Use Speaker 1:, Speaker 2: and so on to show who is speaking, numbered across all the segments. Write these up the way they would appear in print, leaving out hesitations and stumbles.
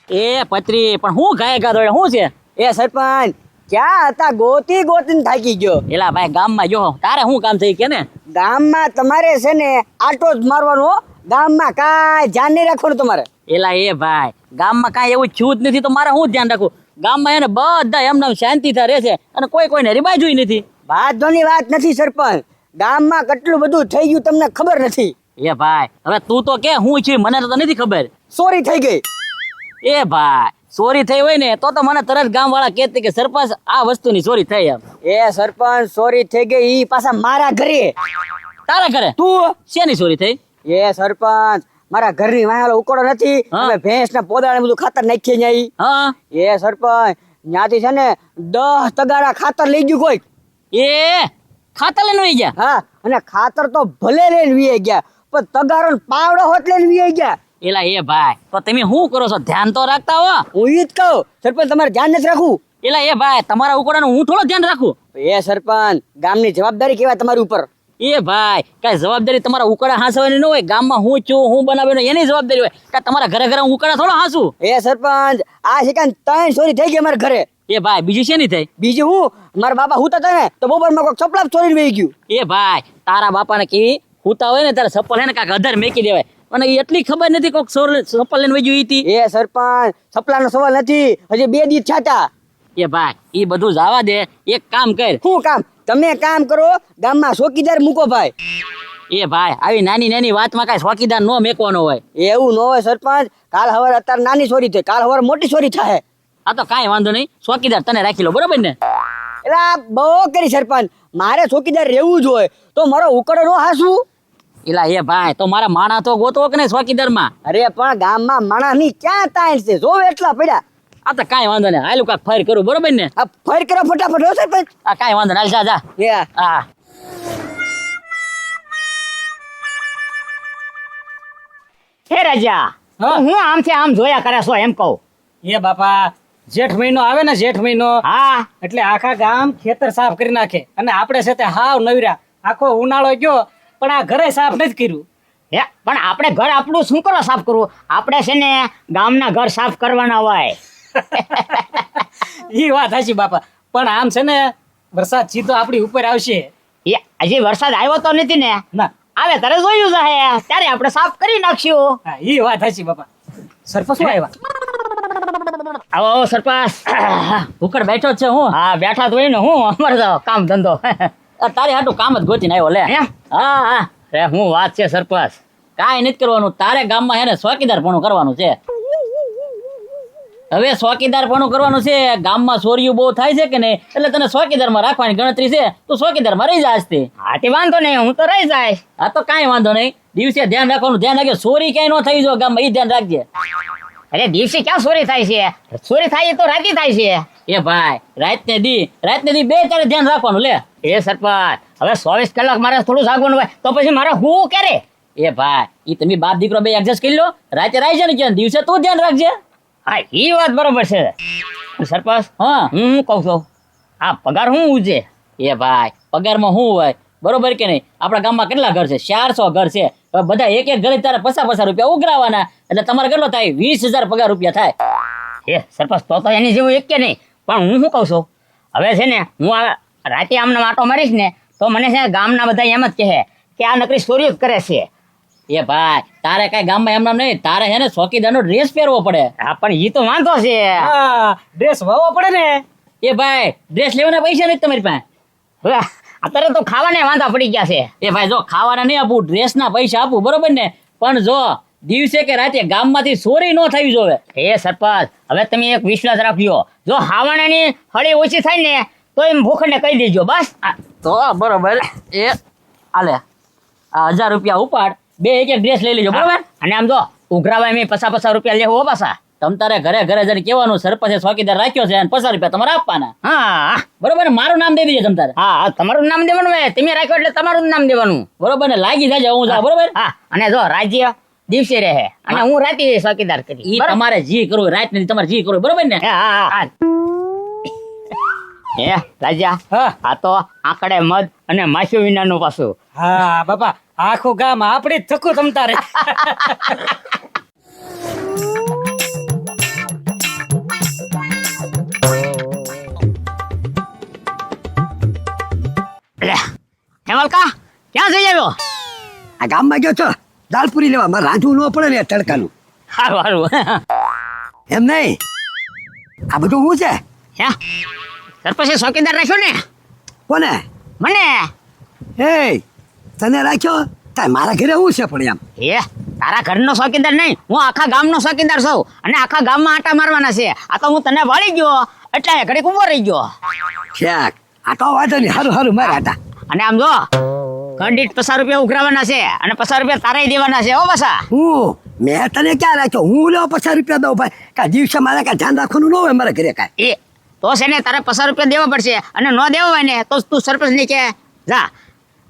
Speaker 1: એ પત્રી પણ હું ગાય ગા દોડે શું છે?
Speaker 2: એ સરપંચ ક્યાં હતા? ગોતીને થાકી ગયો.
Speaker 1: એલા ભાઈ ગામમાં જો તારે શું કામ થઈ કે ને?
Speaker 2: ગામમાં તમારે છે ને આટો જ મારવાનો હો. ગામમાં કાંઈ ધ્યાન નહીં રાખવાનું તમારે.
Speaker 1: એલા એ ભાઈ ગામમાં કાંઈ એવું થયું જ નથી તો મારે શું ધ્યાન રાખવું? ગામમાં એને બધા એમને શાંતિથી રહે છે અને કોઈને રીબાજુય નથી.
Speaker 2: વાંધોની વાત નથી સરપંચ. ગામમાં કેટલું બધું થઈ ગયું તમને ખબર નથી.
Speaker 1: એ ભાઈ હવે તું તો કે હું છું મને તો નથી ખબર.
Speaker 2: ચોરી થઈ ગઈ.
Speaker 1: એ ભાઈ ચોરી થઈ હોય ને તો મને તરત ગામ વાળા કહેતી કે સરપંચ આ વસ્તુની ચોરી થઈ એમ.
Speaker 2: એ સરપંચ ચોરી થઈ ગઈ ઈ પાછા મારા ઘરે.
Speaker 1: તારા ઘરે?
Speaker 2: તું
Speaker 1: શેની ચોરી થઈ?
Speaker 2: એ સરપંચ મારા ઘરની વાહેલો ઉકોડો નથી.
Speaker 1: હા.
Speaker 2: અમે ભેંસના પોદાળે બધું ખાતર નાખીએ ન્યાઈ.
Speaker 1: હા
Speaker 2: એ સરપંચ ન્યાથી છે ને 10 તગારા ખાતર લઈ ગયું કોઈક.
Speaker 1: એ ખાતર લઈને વહી ગયા?
Speaker 2: હા અને ખાતર તો ભલે લઈને વી ગયા પણ તગારો ને પાવડો હોટ લઈને વી ગયા.
Speaker 1: એલા એ ભાઈ તો તમે શું કરો છો? ધ્યાન તો રાખતા હો.
Speaker 2: હું ઈ જ કહું સરપંચ તમારે ધ્યાન નથી રાખવું.
Speaker 1: એલા એ ભાઈ તમારા ઉકોડાનું હું થોડો ધ્યાન રાખું?
Speaker 2: એ સરપંચ ગામની જવાબદારી કેવાય તમારી ઉપર.
Speaker 1: એ ભાઈ કઈ જવાબદારી તમારા ઉકળા હાંસવાની ન હોય. ગામમાં હું છું હું બનાવ્યો એની જવાબદારી હોય. કાંઈ તમારા ઘરે ઘરે હું ઉકળા થોડો હાંસું?
Speaker 2: એ સરપંચ આ શિકાન 3 ચોરી થઈ ગઈ અમારા ઘરે.
Speaker 1: એ ભાઈ બીજું શેની થઈ?
Speaker 2: બીજું હું મારા બાપા હુતા હતા ને તો બપોરમાં કોઈક ચપલા ચોરીને વહી ગયું.
Speaker 1: એ ભાઈ તારા બાપાને કેવી હુતા હોય ને તારે ચપ્પલ હે ને કાંઈક અધર મેકી દેવાય અને એ એટલી ખબર નથી કોઈક ચપ્પલ લઈને વહી ગયું ઈ હતી.
Speaker 2: એ સરપંચ ચપલાનો સવાલ નથી હજી 2 દિવસ છાતા.
Speaker 1: એ ભાઈ એ બધું જવા દે. એક કામ કર.
Speaker 2: શું કામ? તમે કામ કરો ગામમાં ચોકીદાર મૂકો ભાઈ.
Speaker 1: એ ભાઈ આવી નાની નાની વાતમાં કાંઈ ચોકીદાર ન મેકવાનો હોય.
Speaker 2: એવું ન હોય સરપંચ. કાલ સવારે અત્યારે નાની ચોરી થઈ કાલ સવારે મોટી ચોરી થાય.
Speaker 1: આ તો કાંઈ વાંધો નહીં. ચોકીદાર તને રાખી લો બરોબર ને?
Speaker 2: એટલે આ બહુ કરી સરપંચ. મારે ચોકીદાર રહેવું જ હોય તો મારો ઉકળો નો હાસું.
Speaker 1: એલા એ ભાઈ તો મારા માણા તો ગોતો કે નહીં ચોકીદારમાં?
Speaker 2: અરે પણ ગામમાં માણસની ક્યાં તાણ છે જોવે એટલા પડ્યા.
Speaker 1: આ તો કાંઈ વાંધો નહીં. હાલું કાંઈક ફાયર કરું બરોબર ને?
Speaker 2: આ ફર કરો ફટાફટ હો સરપંચ.
Speaker 1: આ કાંઈ વાંધો નહીં. હાલ જા જા.
Speaker 2: યા
Speaker 1: હા
Speaker 3: હે રાજા હું આમથી આમ જોયા કરે છો એમ કહું.
Speaker 4: એ બાપા જેઠ મહિનો આવે ને જેઠ મહિનો
Speaker 3: હા
Speaker 4: એટલે આખા ગામ ખેતર સાફ કરી નાખે અને આપણે છે તે હાવ નવર્યા. આખો ઉનાળો ગયો પણ આ ઘરે સાફ નથી કર્યું.
Speaker 3: હે પણ આપણે ઘર આપણું શું કરવા સાફ કરવું? આપણે છે ને ગામના ઘર સાફ કરવાના હોય.
Speaker 4: એ વાત સાચી બાપા પણ આમ છે ને વરસાદ સીધો આપણી ઉપર આવશે.
Speaker 3: એ હજી વરસાદ આવ્યો તો નથી ને?
Speaker 4: ના
Speaker 3: આવે ત્યારે જોયું જાહે ત્યારે આપણે સાફ કરી નાખશું.
Speaker 4: હા એ વાત સાચી બાપા. સરપંચ શું આવ્યા?
Speaker 3: આવો સરપંચ.
Speaker 1: ભૂખડ બેઠો જ છે હું.
Speaker 3: હા બેઠા તો હોય ને હું અમારે તો કામ ધંધો.
Speaker 1: તારે હાટું કામ જ ગોતીને આવ્યો લે.
Speaker 3: એમ?
Speaker 1: હા હા
Speaker 3: અરે હું વાત છે સરપંચ.
Speaker 1: કાંઈ નથી કરવાનું. તારે ગામમાં હે ને ચોકીદારપણું કરવાનું છે. હવે ચોકીદારપણું કરવાનું છે. ગામમાં ચોરીઓ બહુ થાય છે કે નહીં એટલે તને ચોકીદારમાં રાખવાની ગણતરી છે. તું ચોકીદારમાં રહી જા આજથી.
Speaker 3: હા તે વાંધો નહીં હું તો રહી જાય.
Speaker 1: હા તો કાંઈ વાંધો નહીં. દિવસે ધ્યાન રાખવાનું. ધ્યાન રાખજો ચોરી ક્યાંય ન થઈ જો ગામમાં. એ ધ્યાન રાખજે.
Speaker 3: અરે દિવસે ક્યાં ચોરી થાય છે? ચોરી થાય એ તો રાતે થાય છે.
Speaker 1: એ ભાઈ રાતને દી 2 તારે ધ્યાન રાખવાનું લે.
Speaker 3: એ સરપંચ હવે 24 કલાક મારે થોડું જાગવાનું હોય તો પછી મારે હું ક્યારે?
Speaker 1: એ ભાઈ ઈ તમે બાપ દીકરો બે એડજસ્ટ કરી લો. રાતે રાઈ છે ને ક્યાં દિવસે તું ધ્યાન રાખજે.
Speaker 3: હા એ વાત બરોબર છે સરપંચ.
Speaker 1: હા
Speaker 3: હું કહું છું આ પગાર શું છે?
Speaker 1: એ ભાઈ પગારમાં શું હોય બરોબર કે નહીં? આપણા ગામમાં કેટલા ઘર છે? 400 ઘર છે. હવે બધા એક ઘરે તારે 50 રૂપિયા ઉઘરાવાના એટલે તમારે કેટલો થાય? 20,000 પગાર રૂપિયા થાય.
Speaker 3: એ સરપંચ તો એની જેવું એક કે નહીં. પણ હું શું કહું છું હવે છે ને હું આ રાતે આમને આટો મારીશ ને તો મને છે ને ગામના બધા એમ જ કહે કે આ નકરી ચોરીઓ જ કરે છે.
Speaker 1: એ ભાઈ તારે કઈ ગામમાં એમ નામ નહીં. તારે છે ને ચોકીદારનો ડ્રેસ પહેરવો પડે.
Speaker 3: હા પણ એ તો વાંધો છે.
Speaker 4: હા ડ્રેસ વાવવો પડે ને.
Speaker 1: એ ભાઈ ડ્રેસ લેવાના પૈસા નથી તમારી પાસે?
Speaker 3: હવે અત્યારે તો ખાવાને વાંધા પડી ગયા છે.
Speaker 1: એ ભાઈ જો ખાવાના નહીં આપું ડ્રેસના પૈસા આપું બરોબર ને? પણ જો દિવસે કે રાતે ગામમાંથી ચોરી ન થવી જોવે.
Speaker 3: એ સરપંચ હવે તમે એક વિશ્વાસ રાખજો જો ખાવાનાની હળી ઓછી થાય ને તો એમ ભૂખને કહી દેજો બસ.
Speaker 1: તો બરોબર. એ આલે આ 1000 રૂપિયા ઉપાડ. 2 એક ડ્રેસ લઈ લેજો બરોબર?
Speaker 3: અને આમ જો ઉઘરાવા એમ 50 રૂપિયા લેવો પાછા.
Speaker 1: તમ તારે ઘરે ઘરે જઈને કહેવાનું સરપંચે ચોકીદાર રાખ્યો છે અને 50 રૂપિયા તમારે આપવાના
Speaker 3: હા
Speaker 1: બરોબર ને? મારું નામ દઈ દેજો તમ તારે.
Speaker 3: હા તમારું નામ દેવાનું હોય તમે રાખ્યો એટલે તમારું નામ દેવાનું
Speaker 1: બરોબર ને? લાગી જાય હું જા બરોબર?
Speaker 3: હા અને જો રાજ્ય દિવસે રહે અને હું રાતે ચોકીદાર કરી.
Speaker 1: ઈ તમારે જી કરવું રાત ને તમારે જી કરવું બરોબર ને?
Speaker 3: હા હા હે રાજા
Speaker 4: હા
Speaker 3: આ તો આંકડે મધ અને માસ્યું વિનાનું પાછું.
Speaker 4: હા બાપા આખું ગામ આપણે જ થકું તમ તારે.
Speaker 3: ગયો
Speaker 2: આ ગામમાં ગયો છો દાલપુરી લેવા મારે રાંધવું ન પડે ને તડકાનું.
Speaker 3: સારું સારું
Speaker 2: એમ નહીં આ બધું શું છે?
Speaker 3: હે સરપંચે ચોકીદાર રાખ્યો ને
Speaker 2: કોને?
Speaker 3: મને.
Speaker 2: એ તને રાખ્યો? તાય મારા ઘરે શું છે પણ એમ?
Speaker 3: એ તારા ઘરનો ચોકીદાર નહીં, હું આખા ગામનો ચોકીદાર છું અને આખા ગામમાં આટા મારવાના છે. આ તો હું તને વાળી ગયો એટલે ઘડીક ઊભો રહી ગયો.
Speaker 2: શાક આ તો વાંધો નહીં, સારું સારું મારા હતા.
Speaker 3: અને આમ જો ઘંડીટ 50 રૂપિયા ઉઘરાવાના છે અને 50 રૂપિયા તારાય દેવાના છે. હો બસા
Speaker 2: હું મેં તને ક્યાં રાખ્યો? હું લેવા 50 રૂપિયા દઉં ભાઈ. કા દિવસે મારે કાંઈ ધ્યાન રાખવાનું ન હોય મારા ઘરે કાંઈ.
Speaker 3: એ તો છે ને તારે 50 રૂપિયા દેવા પડશે અને ન દેવા હોય ને તો તું સરપંચ ને કે જા.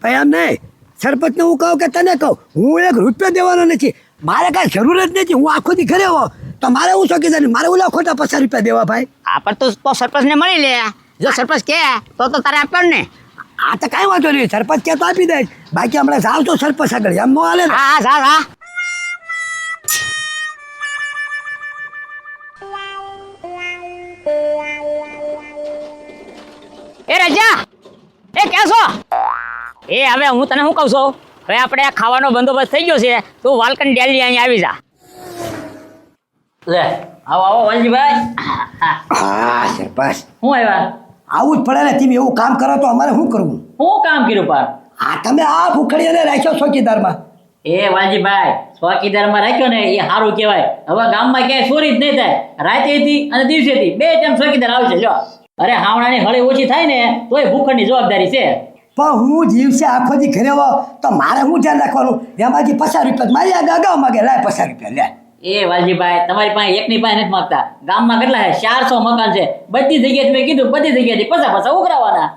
Speaker 2: ભાઈ એમ નહીં, સરપંચને હું કહું કે તને કહું, હું 1 રૂપિયો દેવાનો નથી. મારે કાંઈ જરૂર જ નથી. હું આખો દી ઘરે હો તો મારે હું ચોકીદાર નહીં, મારે ઓલા ખોટા 50 રૂપિયા દેવા ભાઈ.
Speaker 3: આ પણ તું તો સરપંચ ને મળી લે. જો સરપંચ કે તો તારે આપવાનું ને.
Speaker 2: આ તો કાંઈ વાંધો નહીં, સરપંચ કે તો આપી દે. બાકી હમણાં જાવ તો સરપંચ આગળ એમ નો હાલે ને.
Speaker 3: હા જા જા. એ રાજા એ ક્યાં છો? એ હવે હું તને શું કહું છું, હવે આપણે આ ખાવાનો બંદોબસ્ત થઈ ગયો છે, તું વાલકન ડેલી અહીંયા આવી જા.
Speaker 1: લે આવો આવો વાલજીભાઈ.
Speaker 2: હા સરપંચ
Speaker 1: હું આવ્યા?
Speaker 2: આવું જ પડે ને. તમે એવું કામ કરો તો અમારે શું કરવું?
Speaker 1: હું કામ કર્યું પાર?
Speaker 2: હા તમે આ ભૂખડીયાને રાખ્યો ચોકીદારમાં.
Speaker 1: એ વાલજીભાઈ ચોકીદારમાં રાખ્યો ને એ સારું કહેવાય. હવે ગામમાં ક્યાંય ચોરી જ નહીં થાય. રાતેથી અને દિવસેથી 2 ટાઈમ ચોકીદાર આવશે. જો અરે હાવણાની હળી ઓછી થાય ને તોય ભૂખડની જવાબદારી છે.
Speaker 2: પણ હું દિવસે આખો દી ઘરે હો તો મારે શું ધ્યાન રાખવાનું? એમાંથી 50 રૂપિયા મારી આગળ અગાઉ માગે, લાય 50 રૂપિયા લે.
Speaker 1: એ વાલજીભાઈ તમારી પાસે એકની પાસે નથી માંગતા. ગામમાં કેટલા છે? 400 મકાન છે. બધી જગ્યાએ મેં કીધું બધી જગ્યાએથી પૈસા ઉઘરાવાના.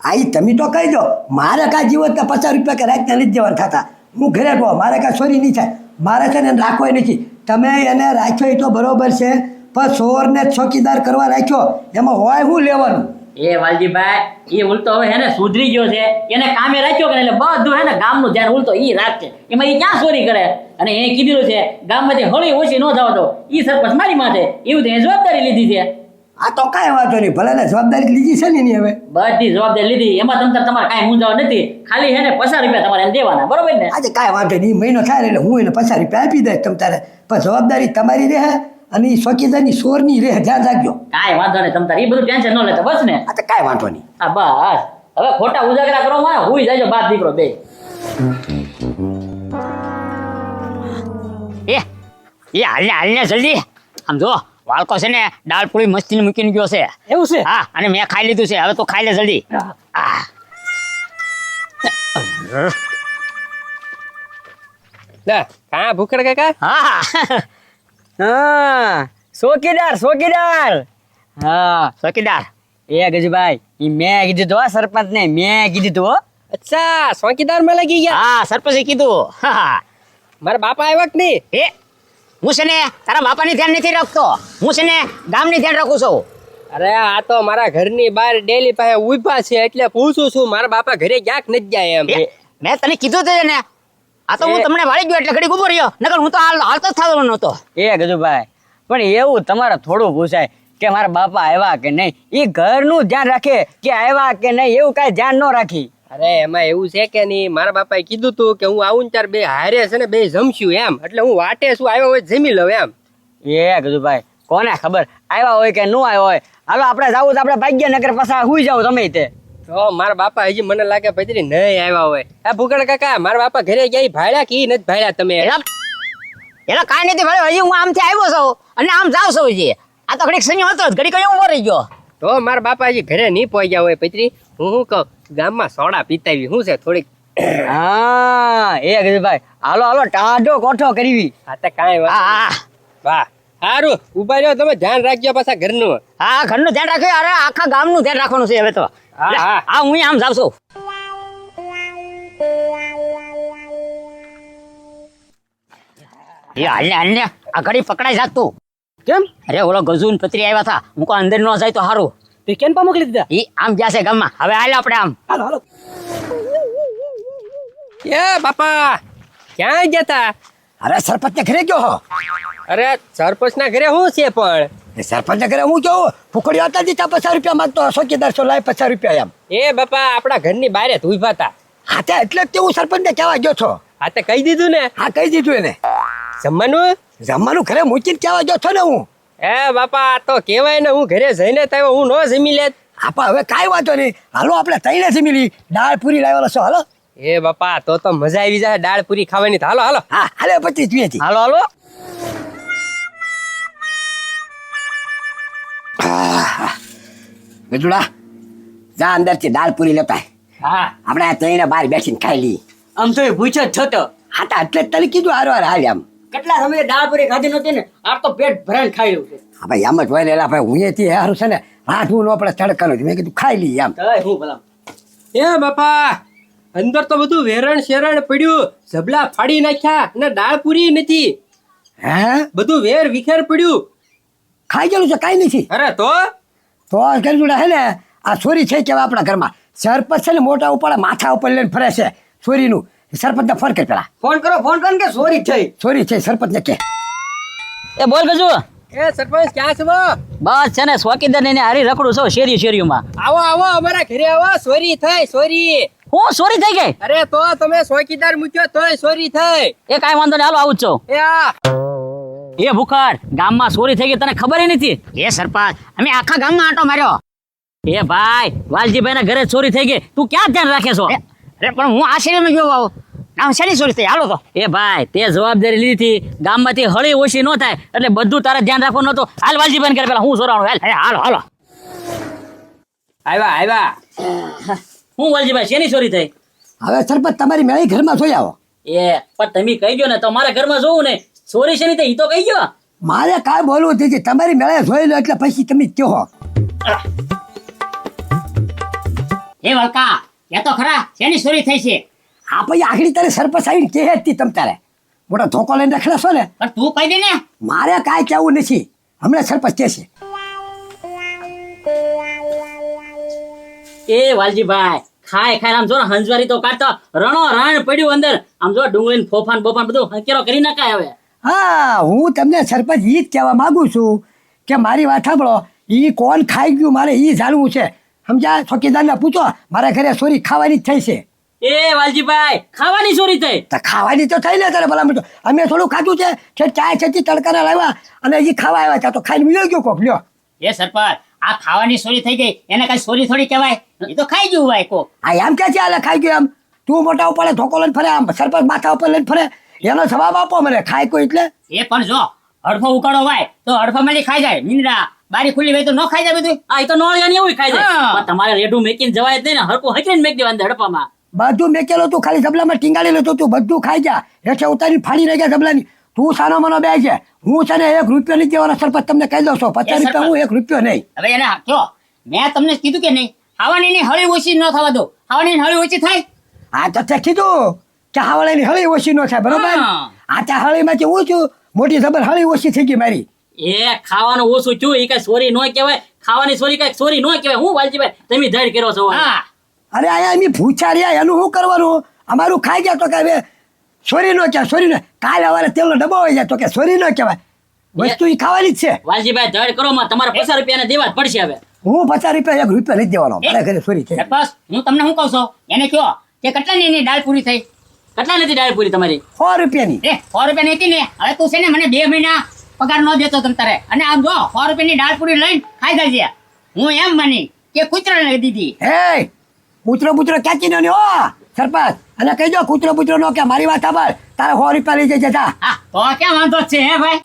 Speaker 2: આ ઈ તમે તો કહી દો. મારે કાંઈ જીવત 50 રૂપિયા કે રાતના નથી દેવાના થતા. હું ઘરે કહો મારે કાંઈ ચોરી નહીં થાય. મારે છે ને રાખવો નથી. તમે એને રાખ્યો એ તો બરોબર છે, પણ ચોરને ચોકીદાર કરવા રાખ્યો એમાં હોય શું લેવાનું?
Speaker 1: એ વાલજીભાઈ એ ઉલટો હવે હે ને સુધરી ગયો છે. એને કામે રાખ્યો કે એટલે બધું હે ને ગામનું ધ્યાન ઉલટો ઈ રાખશે. એમાં ઈ ક્યાં ચોરી કરે? અને એ કીધેલું છે ગામમાંથી હળી ઓછી ન થવા દો. ઈ સરપંચ મારી માથે એવું તો એ જવાબદારી લીધી છે.
Speaker 2: આ તો કાંઈ વાંધો નહીં, ભલે ને જવાબદારી લીધી છે ને એની હવે.
Speaker 1: બધી જવાબદારી લીધી. એમાં તમારે કાંઈ મૂંઝાવ નથી. ખાલી હે ને 50 રૂપિયા તમારે એને દેવાના. બરોબર ને?
Speaker 2: આજે કાંઈ વાંધો નહીં, મહિનો થાય એટલે હું એને 50 રૂપિયા આપી દઈશ તમ તારે. પણ જવાબદારી તમારી રહે અને એ ચોકીદારની ચોરની રહે, ધ્યાન રાખજો.
Speaker 1: કાંઈ વાંધો નહીં તમારે. એ બધું ટેન્શન ન લેતા બસ ને.
Speaker 2: આ તો કાંઈ વાંધો નહીં.
Speaker 1: હા બસ હવે ખોટા ઉજાગરા કરો માં હુઈ જાજો બાપ દીકરો બે.
Speaker 3: એ હાલને જલ્દી. આમ જો વાળકો છે ને દાળ પૂરી મસ્તીની મૂકીને ગયો છે.
Speaker 4: એવું છે?
Speaker 3: હા અને મેં ખાઈ લીધું છે, હવે તો ખાઈ લે જલ્દી. આ
Speaker 5: લે કાં ભૂખડ કાકા?
Speaker 3: હા
Speaker 4: હા ચોકીદાર ચોકીદાર. હા
Speaker 3: ચોકીદાર.
Speaker 4: એ ગજભાઈ ઈ મેં કીધું તો સરપંચ ને મેં કીધું તો.
Speaker 5: અચ્છા ચોકીદાર માં લાગી ગયા.
Speaker 3: હા સરપંચે કીધું. હા
Speaker 5: મારા બાપા આવ્યા કે નહીં?
Speaker 3: એ હું છે ને તારા બાપાની ધ્યાન નથી રાખતો, હું છે ને ગામની ધ્યાન રાખું છું.
Speaker 5: અરે આ તો મારા ઘરની બહાર ડેલી પાસે ઉભા છે એટલે પૂછું છું મારા બાપા ઘરે ક્યાંક નથી જાય એમ.
Speaker 3: મેં તને કીધું તો ને, આ તો હું તમને વાળી ગયો એટલે ઘડી ઉભો રહ્યો, નકર હું તો હાલતો જ થવાનો નહોતો.
Speaker 4: એ ગજુભાઈ પણ એવું તમારે થોડું પૂછાય કે મારા બાપા આવ્યા કે નહીં. એ ઘરનું ધ્યાન રાખે કે આવ્યા કે નહીં એવું કાંઈ ધ્યાન ન રાખી.
Speaker 5: અરે એમાં એવું છે કે નહીં, મારા બાપાએ કીધું તું કે હું આવું ને ત્યારે બે હારે છે ને બે જમશું એમ, એટલે હું વાટે શું આવ્યો હોય જમી લઉં એમ.
Speaker 4: એ ગજુભાઈ કોને ખબર આવ્યા હોય કે ન આવ્યા હોય. હાલો આપણે જાવું તો આપણે ભાગ્ય નગર પાછા હુઈ જાવ તમે તે.
Speaker 5: તો મારા બાપા હજી મને લાગે પછી નહીં આવ્યા હોય. આ ભૂખડ કાકા મારા બાપા ઘરે ગયા ભાડ્યા કે નથી ભાડ્યા તમે?
Speaker 3: એલા કાંઈ નથી ભાઈ, હજી હું આમથી આવ્યો છું અને આમ જાવ છું હજી. આ તો ઘડીક સંયો હતો ઘડી કઈ ઉભો રહી ગયો.
Speaker 5: તો મારા બાપા હજી ઘરે નહીં પહોંચ્યા હોય પૈતરી. હું શું કહું ગામમાં સોડા પીતાવી શું છે થોડીક.
Speaker 4: હા એ ગજુભાઈ હાલો હાલો ટાઢો કોઠો કરવી.
Speaker 5: હા તો કાંઈ વાત
Speaker 3: હા
Speaker 5: વાહ સારું ઉભા રહ્યો તમે, ધ્યાન રાખજો પાછા ઘરનું.
Speaker 3: હા ઘરનું ધ્યાન રાખ્યું. અરે આખા ગામનું ધ્યાન રાખવાનું છે હવે તો.
Speaker 5: હા, હા.
Speaker 3: હા હું આમ જાઉં છું. એ હાલને આ ઘડી પકડાઈ જાત તું.
Speaker 4: કેમ?
Speaker 3: અરે ઓલો ગજુ ને પત્રી આવ્યા હતા, હું કહું અંદર ન જાય તો સારું.
Speaker 4: તે કેમ પા મોકલી દીધા?
Speaker 3: ઈ આમ ગયા છે ગામમાં. હવે હાલ આપણે આમ.
Speaker 4: હાલો હાલો.
Speaker 5: એ બાપા ક્યાં ગયા તા?
Speaker 2: અરે સરપંચને ઘરે ગયો હો.
Speaker 5: અરે સરપંચ ના ઘરે શું છે પણ?
Speaker 2: એ સરપંચને ઘરે હું કેવું ફૂકડીઓ હતા દીધા 50 રૂપિયા માંગતો ચોકીદાર છો લાય 50 રૂપિયા એમ.
Speaker 5: એ બાપા આપણા ઘરની બહાર જ ઉભા હતા.
Speaker 2: હા તે એટલે જ તે હું સરપંચને કહેવા ગયો છો.
Speaker 5: હા તે કહી દીધું ને.
Speaker 2: હા કહી દીધું એને.
Speaker 5: જમવાનું
Speaker 2: જમવાનું ઘરે મૂકીને કહેવા ગયો છો ને હું.
Speaker 5: એ બાપા આ તો કહેવાય ને, હું ઘરે જઈને તો આવ્યો, હું ન જમી લેત.
Speaker 2: આપા હવે કાંઈ વાંધો નહીં, હાલો આપણે તઈને જમી લઈ. દાળ પૂરી લાવેલો છો, હાલો.
Speaker 5: એ બાપા તો મજા આવી જાય દાળ પૂરી ખાવાની. તો હાલો હાલો.
Speaker 2: હા હાલે 25
Speaker 4: હાલો હાલો.
Speaker 2: ગજુડા જા અંદરથી દાળ પૂરી લેતા આય.
Speaker 3: હા
Speaker 2: આપણે આ તઈને બહાર બેસીને ખાઈ લઈએ.
Speaker 4: આમ તો એ પૂછ્યો જ છો તો
Speaker 2: હા તો એટલે જ તને કીધું હારો હાલ આમ.
Speaker 3: કેટલા સમય દાળ પૂરી ખાધી નહોતી ને, આ તો પેટ ભરાઈને ખાઈ લઉં છે.
Speaker 2: હા ભાઈ આમ જ હોય લેલા ભાઈ, હું એથી હારું છે ને રાઠવું ન પડે તડકાનું જ. મેં કીધું ખાઈ લઈએ આમ.
Speaker 3: તોય હું ભલા
Speaker 5: એ બાપા અંદર તો બધું વેરણ શેરણ પડ્યું, જબલા ફાડી નાખ્યા અને દાળ પૂરી નથી.
Speaker 2: હે
Speaker 5: બધું વેર વિખેર પડ્યું.
Speaker 2: ખાઈ ગયેલું છે કાંઈ નથી.
Speaker 5: અરે તો
Speaker 2: ગજુડા હે ને આ ચોરી છે કેવા આપણા ઘરમાં. સરપંચ છે ને મોટા ઉપર માથા ઉપર લઈને ફરે છે ચોરીનું. સરપંચને ફોન કર પેલા.
Speaker 4: ફોન કરો કે ચોરી થઈ.
Speaker 2: ચોરી છે સરપંચને કે.
Speaker 3: એ બોલ ગજુ.
Speaker 5: એ સરપંચ ક્યાં છો?
Speaker 3: બસ છે ને ચોકીદાર ને હારી રખડું છો શેરીઓમાં.
Speaker 5: આવો આવો અમારા ઘરે આવો. ચોરી થઈ ચોરી.
Speaker 3: હું ચોરી થઈ ગઈ?
Speaker 5: અરે તો તમે ચોકીદાર મૂક્યો તોય ચોરી થઈ.
Speaker 3: એ કાંઈ વાંધો નહીં, હાલો આવું જ છો.
Speaker 5: એ આ
Speaker 3: એ ભૂખાડ, ગામમાં ચોરી થઈ ગઈ તને ખબર નથી? એ સરપંચ, અમે આખા ગામમાં આંટો માર્યો. એ ભાઈ વાલજીભાઈ ના ઘરે ચોરી થઈ ગઈ, તું ક્યાં ધ્યાન રાખે છો? અરે પણ હું આ શેરીમાં જોવા આવું, આમ શેની ચોરી થઈ? હાલો તો. એ ભાઈ તે જવાબદારી લીધી, ગામમાંથી હળી ઓછી ન થાય એટલે બધું તારે ધ્યાન રાખવાનું હતું. હાલ વાલજીભાઈ ઘરે પેલા હું ચોરાણું. હાલ હાલો.
Speaker 5: આવ્યા.
Speaker 3: હું વાલજીભાઈ શેની ચોરી થઈ?
Speaker 2: હવે સરપંચ તમારી મેળી ઘરમાં જોઈ આવો.
Speaker 3: એ પણ તમે કહી ગયો ને તો મારા ઘરમાં જોવું ને, ચોરી શેની થઈ ઈ તો કહી ગયો.
Speaker 2: મારે કાંઈ બોલવું નથી, તમારી મેળે જોઈ લો એટલે પછી તમે જ કહો.
Speaker 3: એ વળકા, એ તો ખરા શેની ચોરી થઈ છે?
Speaker 2: આ પછી આખરી તારે સરપંચ આવીને કહે જ તી તમ તારે. મોટો ધોકો લઈને રખડશો ને.
Speaker 3: પણ તું કહી દે ને.
Speaker 2: મારે કાંઈ કહેવું નથી, હમણાં સરપંચ કહેશે.
Speaker 3: એ વાલજીભાઈ ખાય આમ જો ને હંજવારી તો કાઢતો રણો રણ પડ્યું અંદર. આમ જો ડુંગળી ફોફાન બોફાન બધું હંકેરો કરી નાખાય. હવે
Speaker 2: હા હું તમને સરપંચ ઈ જ કહેવા માંગુ છું કે મારી વાત સાંભળો, ઈ કોણ ખાઈ ગયું મારે ઈ જાણવું છે. સમજ્યા? ચોકીદારને પૂછો, મારા ઘરે ચોરી ખાવાની જ થઈ છે.
Speaker 3: એ વાલજીભાઈ ખાવાની ચોરી થઈ?
Speaker 2: તો ખાવાની તો થઈ ને તારે ભલા મોટો. અમે થોડું ખાધું છે કે ચાય છતી તડકાના લાવ્યા અને હજી ખાવા આવ્યા હતા તો ખાઈને મિલો ગયો કોક. લ્યો
Speaker 3: એ સરપંચ, આ ખાવાની ચોરી થઈ ગઈ એને કઈ ચોરી થોડી કહેવાય? એ તો ખાઈ ગયું ભાઈ કો.
Speaker 2: આ એમ કે છે આલે ખાઈ ગયો એમ? તું મોટા ઉપર ધોકો લઈને ફરે, આમ સરપંચ માથા ઉપર લઈને ફરે, એનો જવાબ આપો મને. ખાય કોઈ એટલે
Speaker 3: એ પણ જો હડફો ઉકાળો ભાઈ તો હડફા મેલી ખાઈ જાય. મીંદડા બારી ખુલ્લી હોય તો ન ખાઈ જાય બધું. આ તો નોળિયા એવું ખાઈ જાય. પણ તમારે રેડું મેકીને જવાય જ નહીં ને, હડકું હકીને મેક દેવા અંદર હડપામાં.
Speaker 2: બધું મેકેલો તું, ખાલી જબલામાં ટીંગાડી લેતો તું, બધું ખાઈ જા. હેઠે ઉતારી ફાડી નાખ્યા જબલાની. તું સાનો મનો બે છે. હું છે ને 1 રૂપિયો નહીં દેવાનો સરપંચ, તમને કહી દઉં છું. 50 રૂપિયા હું 1 રૂપિયો નહીં.
Speaker 3: હવે એને કયો, મેં તમને કીધું કે નહીં ખાવાની ની હળી ઓછી ન થવા દો. ખાવાની ની હળી ઓછી થાય.
Speaker 2: આ તો તે કીધું કે હાવળાની હળી ઓછી ન થાય, બરોબર?
Speaker 3: હા.
Speaker 2: આ ત્યાં હળીમાંથી હું છું મોટી જબર હળી ઓછી થઈ ગઈ મારી.
Speaker 3: એ ખાવાનું ઓછું છું એ કઈ ચોરી ન કહેવાય. ખાવાની ચોરી કઈ ચોરી ન કહેવાય. હું વાલજીભાઈ તમે ધડ કર્યો છો.
Speaker 2: અરે આયા એમ ભૂછા રહ્યા, એનું શું કરવાનું? અમારું ખાઈ ગયા તો કે હવે ચોરી નો કહેવાય, ચોરી નો. કાલે સવારે તેલનો ડબ્બો હોય જાય તો કે ચોરી નો કહેવાય. વસ્તુ ઈ ખાવાની જ છે.
Speaker 3: વાલજીભાઈ ધડ કરો માં તમારે 50 રૂપિયા દેવા જ પડશે. હવે
Speaker 2: હું 50 રૂપિયા 1 રૂપિયો નથી દેવાનો. મારા ઘરે ચોરી થઈ.
Speaker 3: બસ હું તમને શું કહું છું એને કયો કે કેટલાની એની દાળ પૂરી થઈ? કેટલા નથી દાળ પૂરી તમારી?
Speaker 2: 100 રૂપિયાની.
Speaker 3: 100 રૂપિયા નથી ને? હવે તું છે ને મને 2 મહિના પગાર ન દેતો તમ તારે. અને આમ જો 100 રૂપિયાની દાળ પૂરી લઈને ખાઈ જાય. હું એમ માની કે કૂતરાને દીધી.
Speaker 2: હે કૂતરો ક્યાંથી નો ને? ઓ સરપંચ, અને કહી દો કૂતરો નો કે મારી વાત સાંભળ, તારે 100 રૂપિયા લઈ જજે જા.
Speaker 3: હા તો ક્યાં વાંધો છે હે ભાઈ?